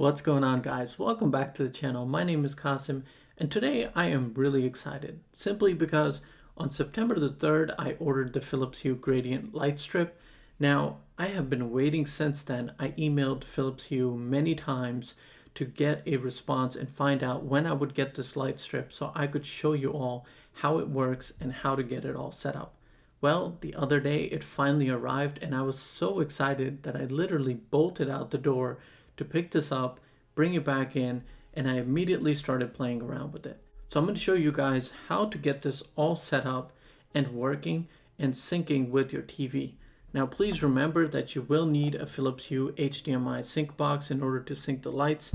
What's going on, guys? Welcome back to the channel. My name is Qasim, and today I am really excited simply because on September the 3rd I ordered the Philips Hue Gradient Lightstrip. Now I have been waiting since then. I emailed Philips Hue many times to get a response and find out when I would get this Lightstrip so I could show you all how it works and how to get it all set up. Well, the other day it finally arrived and I was so excited that I literally bolted out the door to pick this up, bring it back in, and I immediately started playing around with it. So I'm going to show you guys how to get this all set up and working and syncing with your TV. Now please remember that you will need a Philips Hue HDMI sync box in order to sync the lights,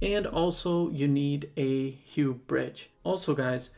and also you need a Hue bridge. Also guys,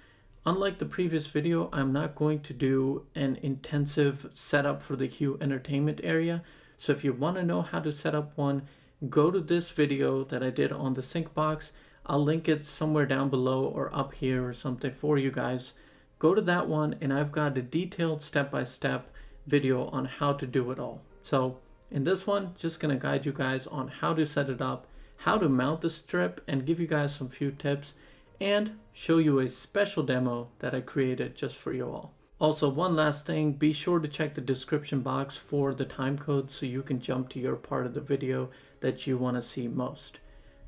unlike the previous video, I'm not going to do an intensive setup for the Hue entertainment area. So if you want to know how to set up one, go to this video that I did on the sync box. I'll link it somewhere down below or up here or something for you guys. Go to that one and I've got a detailed step-by-step video on how to do it all. So in this one, just gonna guide you guys on how to set it up, how to mount the strip, and give you guys some few tips and show you a special demo that I created just for you all. Also, one last thing, be sure to check the description box for the time code so you can jump to your part of the video that you want to see most.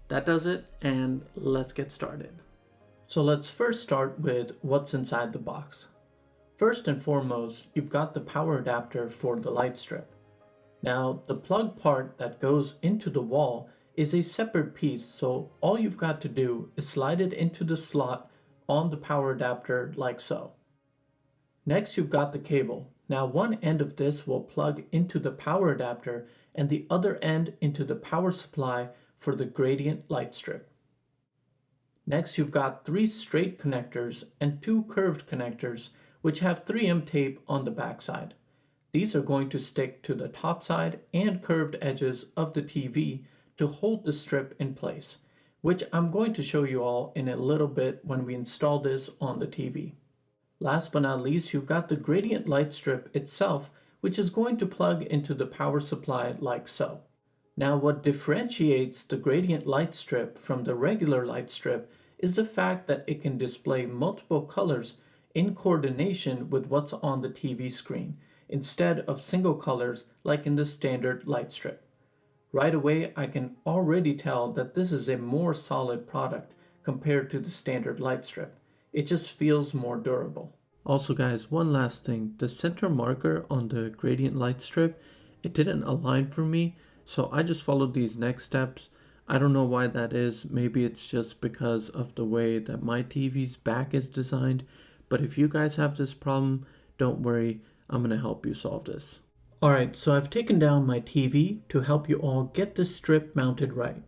That does it, and let's get started. So let's first start with what's inside the box. First and foremost, you've got the power adapter for the Lightstrip. Now, the plug part that goes into the wall is a separate piece, so all you've got to do is slide it into the slot on the power adapter like so. Next, you've got the cable. Now, one end of this will plug into the power adapter and the other end into the power supply for the Gradient Lightstrip. Next, you've got 3 straight connectors and 2 curved connectors which have 3M tape on the backside. These are going to stick to the top side and curved edges of the TV to hold the strip in place, which I'm going to show you all in a little bit when we install this on the TV. Last but not least, you've got the Gradient Lightstrip itself, which is going to plug into the power supply like so. Now, what differentiates the Gradient Lightstrip from the regular Lightstrip is the fact that it can display multiple colors in coordination with what's on the TV screen, instead of single colors like in the standard Lightstrip. Right away, I can already tell that this is a more solid product compared to the standard Lightstrip. It just feels more durable. Also guys, one last thing, the center marker on the Gradient Lightstrip, it didn't align for me, so I just followed these next steps. I don't know why that is, maybe it's just because of the way that my TV's back is designed, but if you guys have this problem, don't worry, I'm gonna help you solve this. Alright, so I've taken down my TV to help you all get this strip mounted right.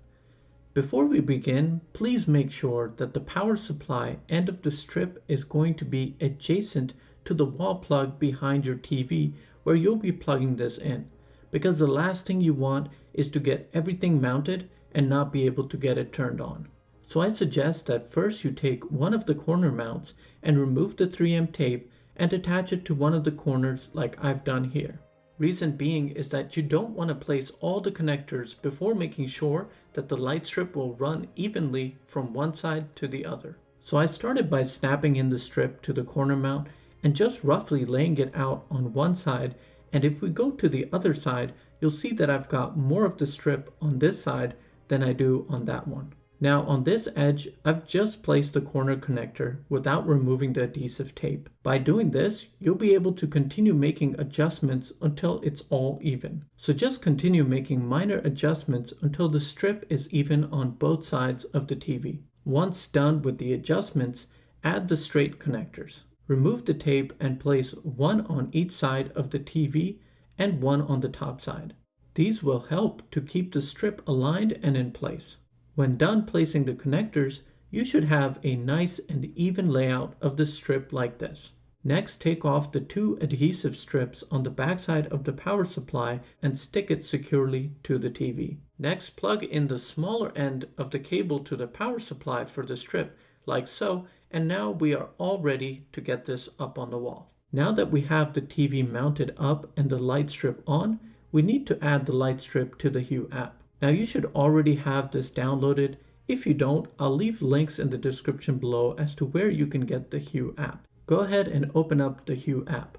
Before we begin, please make sure that the power supply end of the strip is going to be adjacent to the wall plug behind your TV where you'll be plugging this in, because the last thing you want is to get everything mounted and not be able to get it turned on. So I suggest that first you take one of the corner mounts and remove the 3M tape and attach it to one of the corners like I've done here. Reason being is that you don't want to place all the connectors before making sure that the Lightstrip will run evenly from one side to the other. So I started by snapping in the strip to the corner mount and just roughly laying it out on one side, and if we go to the other side, you'll see that I've got more of the strip on this side than I do on that one. Now on this edge, I've just placed the corner connector without removing the adhesive tape. By doing this, you'll be able to continue making adjustments until it's all even. So just continue making minor adjustments until the strip is even on both sides of the TV. Once done with the adjustments, add the straight connectors. Remove the tape and place one on each side of the TV and one on the top side. These will help to keep the strip aligned and in place. When done placing the connectors, you should have a nice and even layout of the strip like this. Next, take off the 2 adhesive strips on the backside of the power supply and stick it securely to the TV. Next, plug in the smaller end of the cable to the power supply for the strip, like so, and now we are all ready to get this up on the wall. Now that we have the TV mounted up and the Lightstrip on, we need to add the Lightstrip to the Hue app. Now you should already have this downloaded. If you don't, I'll leave links in the description below as to where you can get the Hue app. Go ahead and open up the Hue app.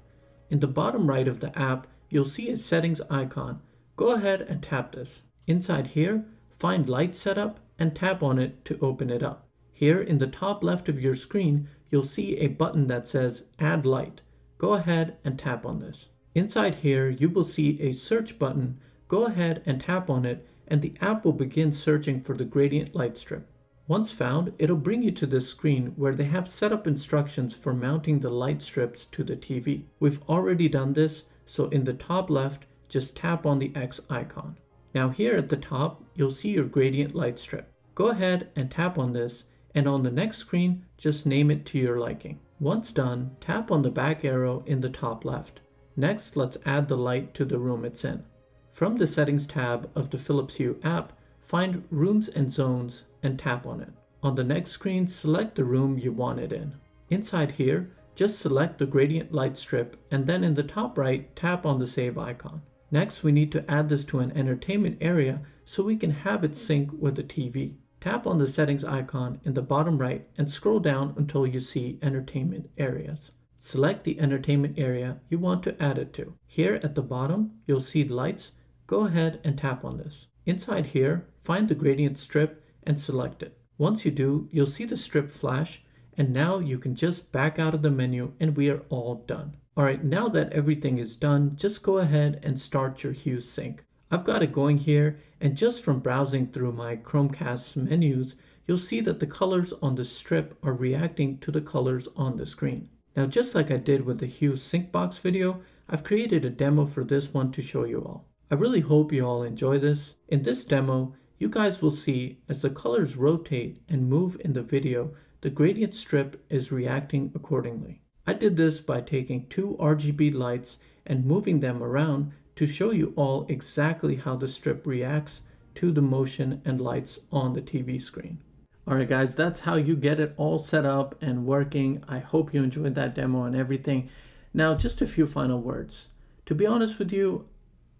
In the bottom right of the app, you'll see a settings icon. Go ahead and tap this. Inside here, find Light Setup and tap on it to open it up. Here in the top left of your screen, you'll see a button that says Add Light. Go ahead and tap on this. Inside here, you will see a search button. Go ahead and tap on it, and the app will begin searching for the gradient light strip. Once found, it'll bring you to this screen where they have setup instructions for mounting the light strips to the TV. We've already done this, so in the top left, just tap on the X icon. Now here at the top, you'll see your gradient light strip. Go ahead and tap on this, and on the next screen, just name it to your liking. Once done, tap on the back arrow in the top left. Next, let's add the light to the room it's in. From the Settings tab of the Philips Hue app, find Rooms and Zones and tap on it. On the next screen, select the room you want it in. Inside here, just select the gradient light strip, and then in the top right, tap on the Save icon. Next, we need to add this to an entertainment area so we can have it sync with the TV. Tap on the Settings icon in the bottom right and scroll down until you see Entertainment Areas. Select the entertainment area you want to add it to. Here at the bottom, you'll see lights. Go ahead and tap on this. Inside here, find the gradient strip and select it. Once you do, you'll see the strip flash, and now you can just back out of the menu and we are all done. Alright, now that everything is done, just go ahead and start your Hue sync. I've got it going here, and just from browsing through my Chromecast menus, you'll see that the colors on the strip are reacting to the colors on the screen. Now, just like I did with the Hue sync box video, I've created a demo for this one to show you all. I really hope you all enjoy this. In this demo, you guys will see as the colors rotate and move in the video, the gradient strip is reacting accordingly. I did this by taking two RGB lights and moving them around to show you all exactly how the strip reacts to the motion and lights on the TV screen. Alright guys, that's how you get it all set up and working. I hope you enjoyed that demo and everything. Now, just a few final words. To be honest with you,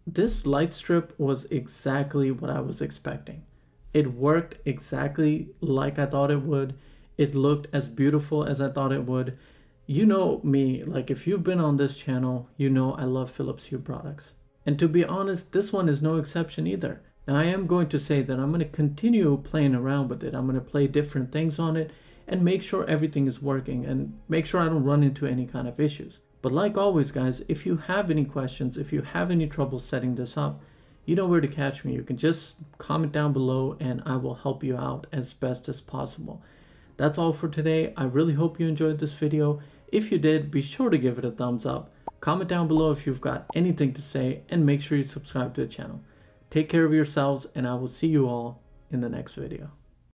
this light strip was exactly what I was expecting. It worked exactly like I thought it would. It looked as beautiful as I thought it would. You know me, like if you've been on this channel, you know I love Philips Hue products. And to be honest, this one is no exception either. Now I am going to say that I'm going to continue playing around with it. I'm going to play different things on it and make sure everything is working and make sure I don't run into any kind of issues. But like always guys, if you have any questions, if you have any trouble setting this up, you know where to catch me. You can just comment down below and I will help you out as best as possible. That's all for today. I really hope you enjoyed this video. If you did, be sure to give it a thumbs up. Comment down below if you've got anything to say, and make sure you subscribe to the channel. Take care of yourselves, and I will see you all in the next video.